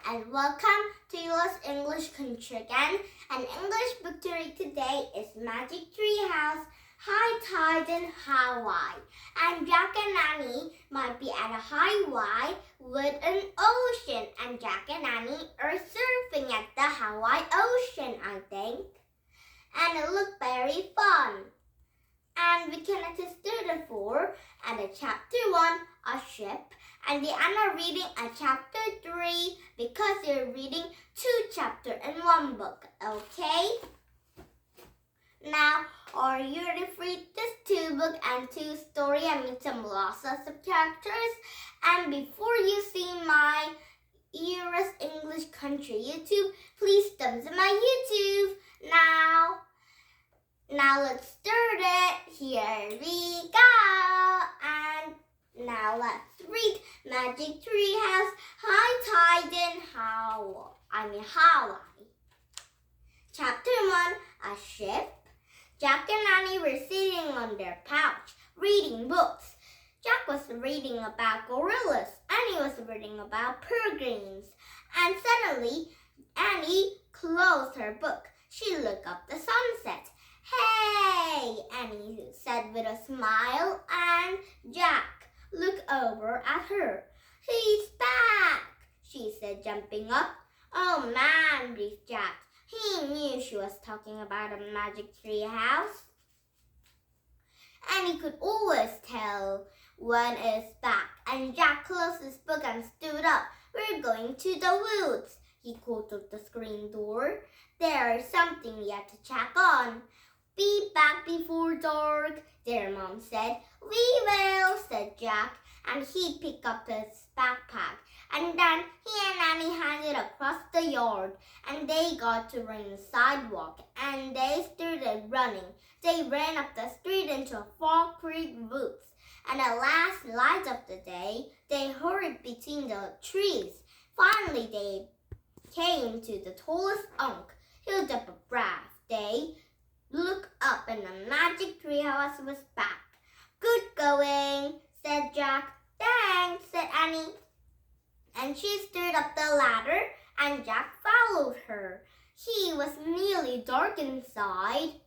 and welcome to yours English Country again. An English book to read today is Magic Tree House, High Tide in Hawaii. And Jack and Annie might be at a Hawaii with an ocean, and Jack and Annie are surfing at the Hawaii Ocean, I think. And it looked very fun. And we connected student 4 and a chapter 1, a ship. And they are now reading a chapter 3 because they're reading 2 chapters in one book, okay? Now, are you ready to read this 2 book and 2 story and meet some lots of characters? And before you see my Eras English Country YouTube, please thumbs up my YouTube. Now let's start it. Here we go. And now let's read Magic Tree House, High Tide in Hawaii. Chapter 1, a ship. Jack and Annie were sitting on their couch, reading books. Jack was reading about gorillas. Annie was reading about peregrines. And suddenly, Annie closed her book. She looked up the sunset. "Hey," Annie said with a smile, and Jack looked over at her. "He's back," she said, jumping up. "Oh man," breathed Jack. He knew she was talking about a magic tree house. Annie could always tell when it's back, and Jack closed his book and stood up. "We're going to the woods," he called through the screen door. "There's something yet to check on." "Be back before dark," their mom said. "We will," said Jack, and he picked up his backpack. And then he and Annie headed across the yard, and they got to the sidewalk, and they started running. They ran up the street into Fall Creek woods, and at last light of the day, they hurried between the trees. Finally, they came to the tallest oak, held up a breath. They looked up, and the magic tree house was back. "Good going," said Jack. "Thanks," said Annie. And she stood up the ladder, and Jack followed her. He was nearly dark inside,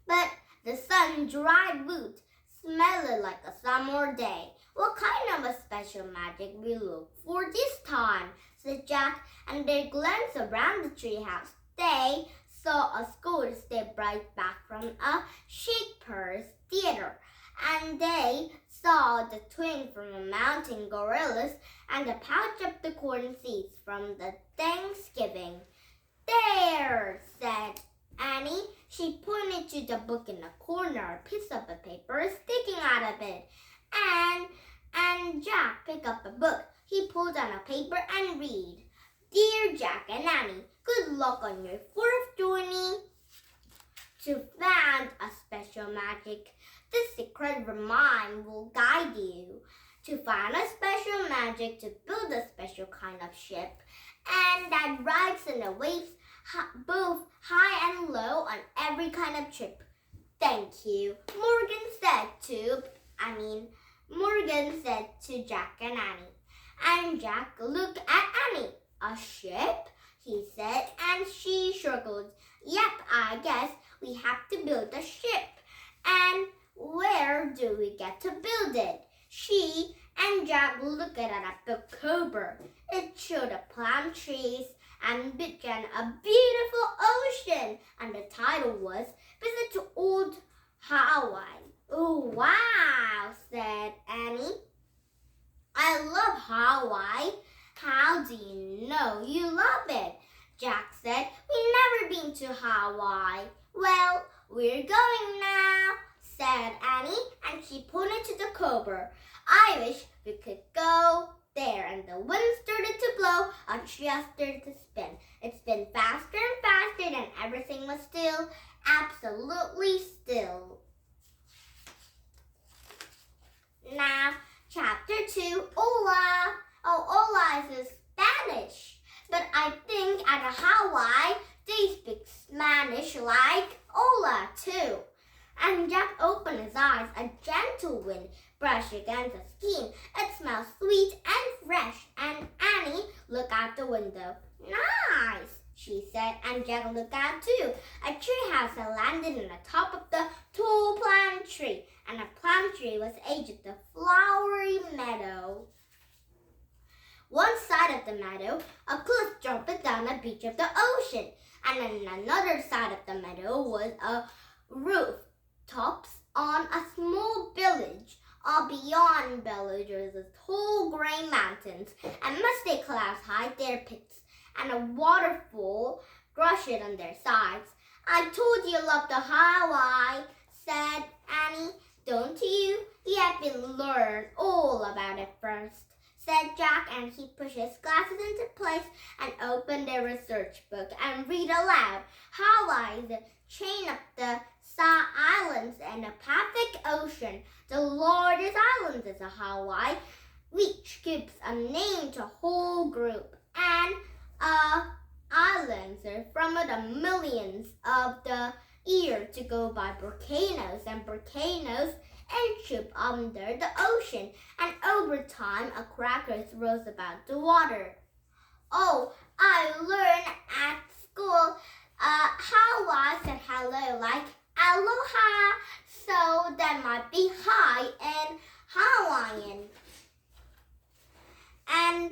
but the sun-dried wood smelled like a summer day. "What kind of a special magic we look for this time?" said Jack, and they glanced around the treehouse. They saw a school step right back from a Shakespeare's theater, and they saw the twin from the mountain gorillas and the pouch of the corn seeds from the Thanksgiving. "There," said Annie. She pointed to the book in the corner, a piece of paper sticking out of it. And Jack picked up a book. He pulled out a paper and read. "Dear Jack and Annie, good luck on your 4th journey to find a special magic. This secret rhyme will guide you to find a special magic to build a special kind of ship, and that rides in the waves both high and low on every kind of trip. Thank you," Morgan said to Jack and Annie. And Jack looked at Annie. "A ship?" he said, and she shrugged. "Yep, I guess we have to build a ship. And where do we get to build it?" She and Jack looked at the cover. It showed the palm trees and began a beautiful ocean, and the title was Visit to Old Hawaii. "Oh, wow," said Annie. "I love Hawaii." "How do you know you love it?" Jack said. "We've never been to Hawaii." "Well, we're going now," said Annie, and she pointed to the cover. "I wish we could go there." And the wind started to blow, a tree started to spin. It spun faster and faster, and everything was still, absolutely still. Now, chapter 2, Hola. Oh, hola is in Spanish, but I think at Hawaii they speak Spanish like hola too. And Jack opened his eyes. A gentle wind brushed against the skin. It smelled sweet and fresh, and Annie looked out the window. Nice, she said, and Jack looked out too. A treehouse had landed on the top of the tall plum tree, and the plum tree was edged with the flowery meadow. One side of the meadow, a cliff dropped down the beach of the ocean, and on another side of the meadow was a roof tops on a small village. All beyond village was the tall gray mountains, and misty clouds hide their peaks, and a waterfall rushed on their sides. I told you loved the Hawaii, said Annie. Don't you? You have to learn all about it first, said Jack, and he pushed his glasses into place and opened a research book and read aloud. Hawaii is a chain of the islands in the Pacific Ocean. The largest island is Hawaii, which gives a name to the whole group. And islands are from the millions of the year to go by volcanoes, and volcanoes and under the ocean, and over time a crackers rose above the water. Oh, I learned at school Hawaii said hello like aloha, so that might be hi in Hawaiian. And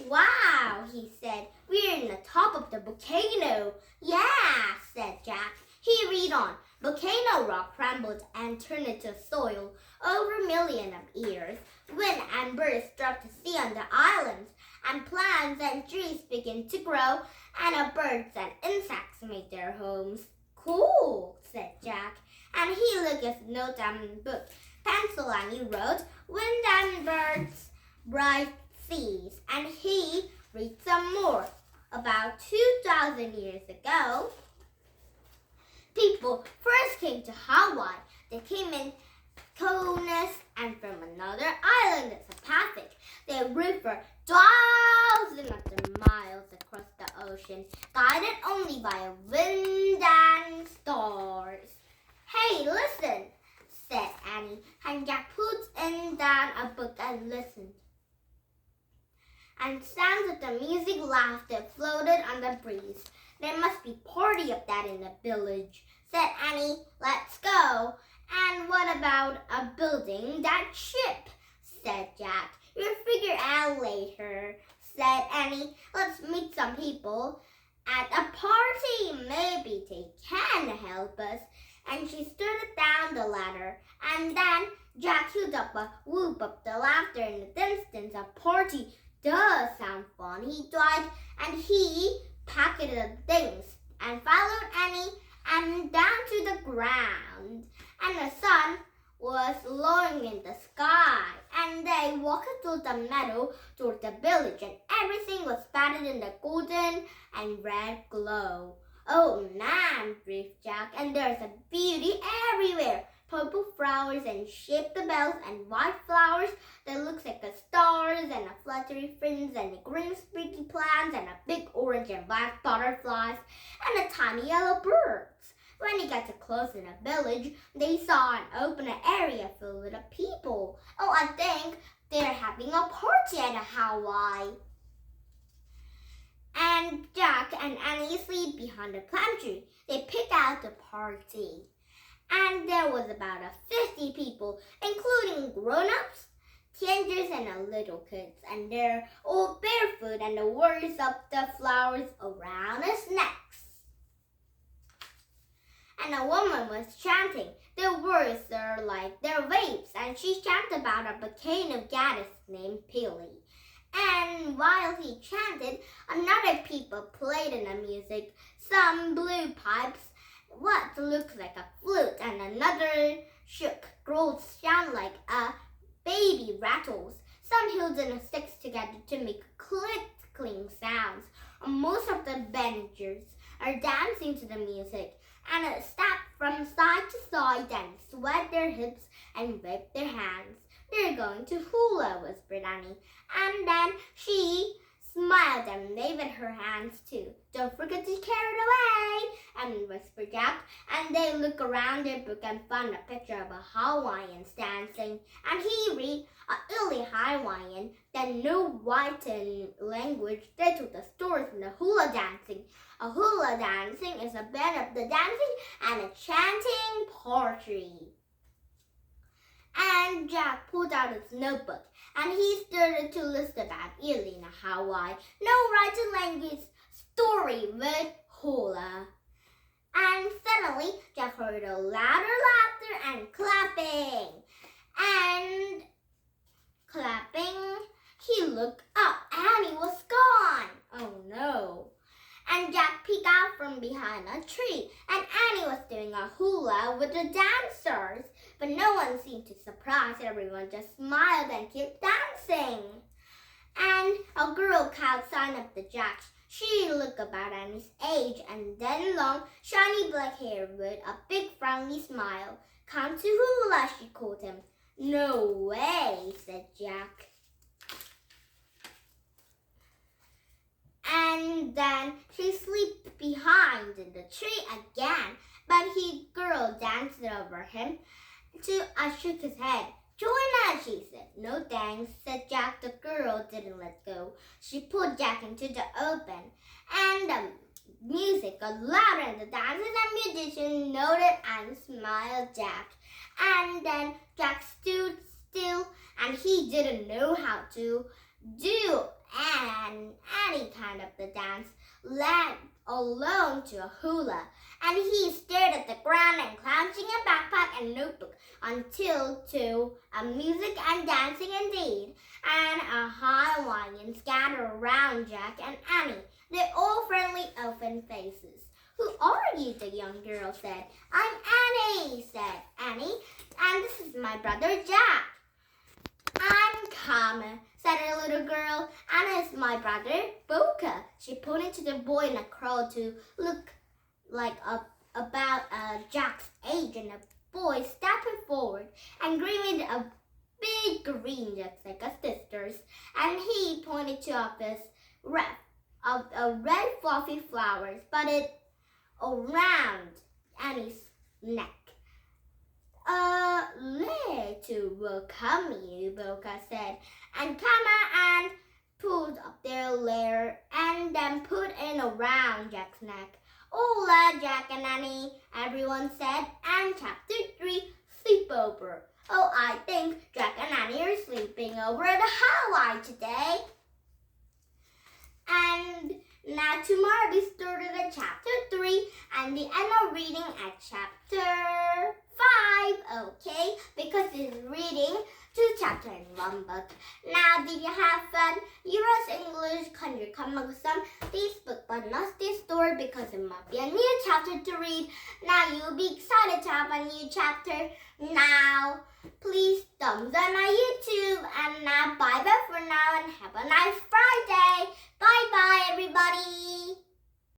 wow, he said, we're in the top of the volcano. Yeah, said Jack. He read on. Volcano rock crumbled and turned into soil over millions of years. Wind and birds dropped to sea on the islands, and plants and trees began to grow, and birds and insects made their homes. Cool, said Jack, and he looked at the note and book. Pencil, and he wrote, wind and birds, bright seas, and he read some more. About 2,000 years ago, people first came to Hawaii. They came in canoes, and from another island, the Pacific. They rode for thousands of miles across the ocean, guided only by wind and stars. Hey, listen, said Annie, and Jack put down a book and listened. And sounds of the music laughter floated on the breeze. There must be a party of that in the village, said Annie. Let's go. And what about building that ship, said Jack. We'll figure out later, said Annie. Let's meet some people at a party. Maybe they can help us. And she started down the ladder. And then Jack heard up a whoop of the laughter in the distance. A party does sound fun, he thought, and he packed the things and followed Annie and down to the ground. And the sun was lowering in the sky, and they walked through the meadow toward the village, and everything was bathed in the golden and red glow. Oh man, breathed Jack, and there's a beauty everywhere. Purple flowers and shaped bells and white flowers that looks like the stars, and the fluttery fins and the green spriggly plants and the big orange and black butterflies and the tiny yellow birds. When they got too close in the village, they saw an open area filled with people. Oh, I think they're having a party at Hawaii. And Jack and Annie sleep behind the plum tree. They picked out the party. And there was about 50 people, including grown-ups, teenagers, and little kids. And they're all barefoot, and the words of the flowers around his necks. And a woman was chanting. The words are like their waves, and she chanted about a volcano goddess named Pele. And while he chanted, another people played in the music. Some blew pipes, what looks like a flute, and another shook growls sound like a baby rattles. Some held in sticks together to make click-cling sounds. Most of the villagers are dancing to the music, and it step from side to side and sweat their hips and wave their hands. They're going to hula, whispered Annie. And then she smiled and waved her hands too. "Don't forget to carry it away," and whispered Jack. And they looked around their book and found a picture of a Hawaiians dancing. And he read a early Hawaiian that knew white language. They told the story from the hula dancing. A hula dancing is a band of the dancing and a chanting poetry. And Jack pulled out his notebook and he started to list about Elena Hawaii, no writing language story with hula. And suddenly Jack heard a louder laughter and clapping. And clapping, he looked up. Annie was gone. Oh no. And Jack peeked out from behind a tree, and Annie was doing a hula with the dancers. But no one seemed too surprised. Everyone just smiled and kept dancing. And a girl called sign up the Jack. She looked about Annie's age and then long, shiny black hair with a big friendly smile. "Come to hula," she called him. "No way," said Jack. And then she slipped behind in the tree again. But the girl danced over him. Shook his head. "Join us," she said. "No thanks," said Jack. The girl didn't let go. She pulled Jack into the open. And the music got louder and the dancers and musicians noted and smiled Jack. And then Jack stood still and he didn't know how to do any kind of the dance, let alone to a hula. And he stared at the ground and clenching a backpack and notebook until to a music and dancing indeed. And a Hawaiian scattered around Jack and Annie. They're all friendly open faces. "Who are you?" the young girl said. "I'm Annie," said Annie, "and this is my brother Jack." "I'm Kama," said a little girl. "Anna is my brother, Boka." She pointed to the boy in a curl to look like about Jack's age, and the boy stepped forward and gleamed a big green just like his sisters. And he pointed to a red fluffy flowers budded around Annie's neck. "To welcome you," Boka said, and Kama and pulled up their lair and then put in around Jack's neck. "Hola, Jack and Annie," everyone said. And chapter 3, sleepover. Oh, I think Jack and Annie are sleeping over at Hawaii today. And now tomorrow we started at chapter 3 and we end up reading at chapter 5, okay? Because it's reading 2 chapters in 1 book. Now, did you have fun? US English country come up with some this book, but not this story because it might be a new chapter to read. Now, you'll be excited to have a new chapter. Now, please thumbs on my YouTube. And now, bye-bye for now and have a nice Friday. Bye-bye, everybody.